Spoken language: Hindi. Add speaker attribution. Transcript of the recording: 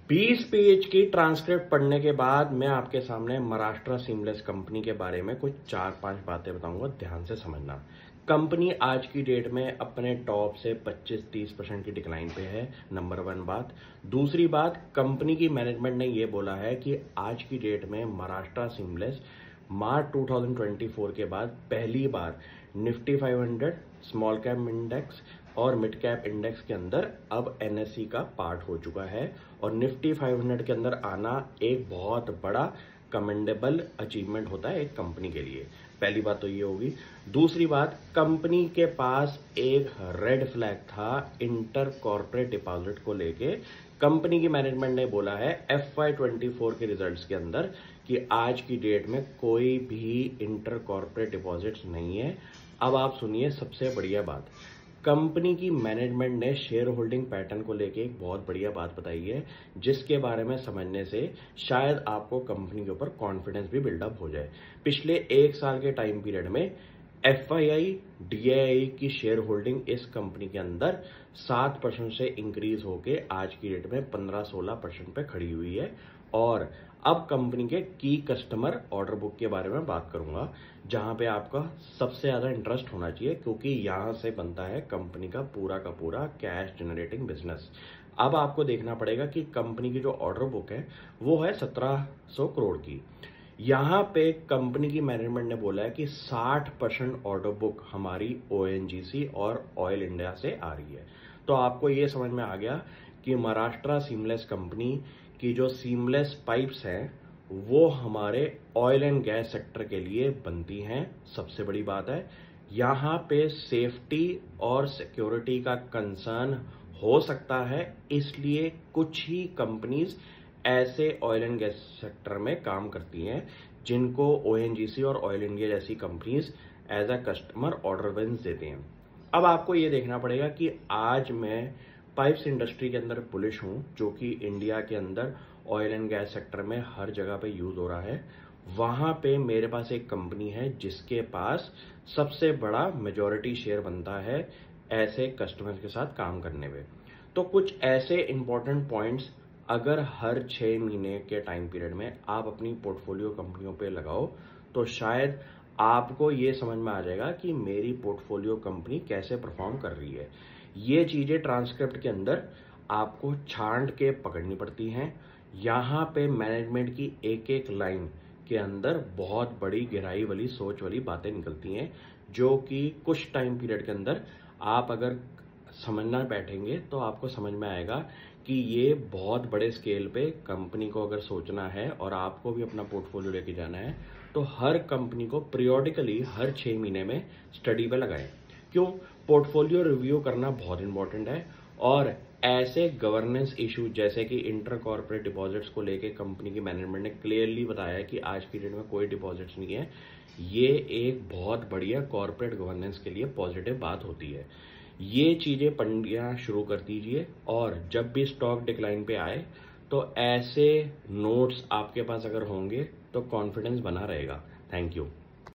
Speaker 1: 20 पेज की ट्रांसक्रिप्ट पढ़ने के बाद मैं आपके सामने महाराष्ट्र सीमलेस कंपनी के बारे में कुछ 4-5 बातें बताऊंगा, ध्यान से समझना। कंपनी आज की डेट में अपने टॉप से 25-30% की डिक्लाइन पे है, नंबर 1 बात। दूसरी बात, कंपनी की मैनेजमेंट ने यह बोला है कि आज की डेट में महाराष्ट्र सीमलेस मार्च 2024 के बाद पहली बार निफ्टी 500 स्मॉल कैप इंडेक्स और मिड कैप इंडेक्स के अंदर अब एनएसई का पार्ट हो चुका है और निफ्टी 500 के अंदर आना एक बहुत बड़ा कमेंडेबल अचीवमेंट होता है एक कंपनी के लिए। पहली बात तो ये होगी। दूसरी बात, कंपनी के पास एक रेड फ्लैग था इंटर कॉर्पोरेट डिपॉजिट को लेके। कंपनी की मैनेजमेंट ने बोला है FY24 के रिजल्ट्स के अंदर कि आज की डेट में कोई भी इंटर कॉर्पोरेट डिपॉजिट्स नहीं है। अब आप सुनिए सबसे बढ़िया बात, कंपनी की मैनेजमेंट ने शेयर होल्डिंग पैटर्न को लेके एक बहुत बढ़िया बात बताई है, जिसके बारे में समझने से शायद आपको कंपनी के ऊपर कॉन्फिडेंस भी बिल्डअप हो जाए। पिछले 1 साल के टाइम पीरियड में FII DII की शेयर होल्डिंग इस कंपनी के अंदर 7% से इंक्रीज होके आज की डेट में 15-16% पे खड़ी हुई है। और अब कंपनी के की कस्टमर ऑर्डर बुक के बारे में बात करूंगा, जहां पे आपका सबसे ज्यादा इंटरेस्ट होना चाहिए, क्योंकि यहां से बनता है कंपनी का पूरा कैश जनरेटिंग बिजनेस। अब आपको देखना पड़ेगा कि कंपनी की जो ऑर्डर बुक है वो है 1700 करोड़ की। यहां पे कंपनी की मैनेजमेंट ने बोला है कि 60% ऑर्डर बुक हमारी ONGC और ऑयल इंडिया से आ रही है। तो आपको ये समझ में आ गया कि महाराष्ट्र सीमलेस कंपनी की जो सीमलेस पाइप्स हैं वो हमारे ऑयल एंड गैस सेक्टर के लिए बनती हैं। सबसे बड़ी बात है, यहाँ पे सेफ्टी और सिक्योरिटी का कंसर्न हो सकता है, इसलिए कुछ ही कंपनीज ऐसे ऑयल एंड गैस सेक्टर में काम करती हैं जिनको ONGC और ऑयल इंडिया जैसी companies as a customer order wins देते हैं। अब आपको ये देखना पड़ेगा कि आज मैं पाइप्स इंडस्ट्री के अंदर बुलिश हूं, जो कि इंडिया के अंदर ऑयल एंड गैस सेक्टर में हर जगह पे यूज हो रहा है। वहां पे मेरे पास एक कंपनी है जिसके पास सबसे बड़ा मेजॉरिटी शेयर बनता है ऐसे कस्टमर के साथ काम करने में। तो कुछ ऐसे इंपॉर्टेंट पॉइंट्स अगर हर 6 महीने के टाइम पीरियड में आप अपनी पोर्टफोलियो कंपनियों पे लगाओ तो शायद आपको ये समझ में आ जाएगा कि मेरी पोर्टफोलियो कंपनी कैसे परफॉर्म कर रही है। ये चीजें ट्रांसक्रिप्ट के अंदर आपको छांट के पकड़नी पड़ती हैं। यहाँ पे मैनेजमेंट की एक एक लाइन के अंदर बहुत बड़ी गहराई वाली सोच वाली बातें निकलती हैं, जो कि कुछ टाइम पीरियड के अंदर आप अगर समझना बैठेंगे तो आपको समझ में आएगा कि ये बहुत बड़े स्केल पे कंपनी को अगर सोचना है और आपको भी अपना पोर्टफोलियो लेके जाना है तो हर कंपनी को पीरियोडिकली हर 6 महीने में स्टडी पे लगाएं। क्यों? पोर्टफोलियो रिव्यू करना बहुत इंपॉर्टेंट है और ऐसे गवर्नेंस इशू जैसे कि इंटर कॉर्पोरेट डिपॉजिट्स को लेके कंपनी की मैनेजमेंट ने क्लियरली बताया है कि आज की डेट में कोई डिपॉजिट्स नहीं है। ये एक बहुत बढ़िया कॉर्पोरेट गवर्नेंस के लिए पॉजिटिव बात होती है। ये चीजें पढ़ना शुरू कर दीजिए और जब भी स्टॉक डिक्लाइन पे आए तो ऐसे नोट्स आपके पास अगर होंगे तो कॉन्फिडेंस बना रहेगा। Thank you.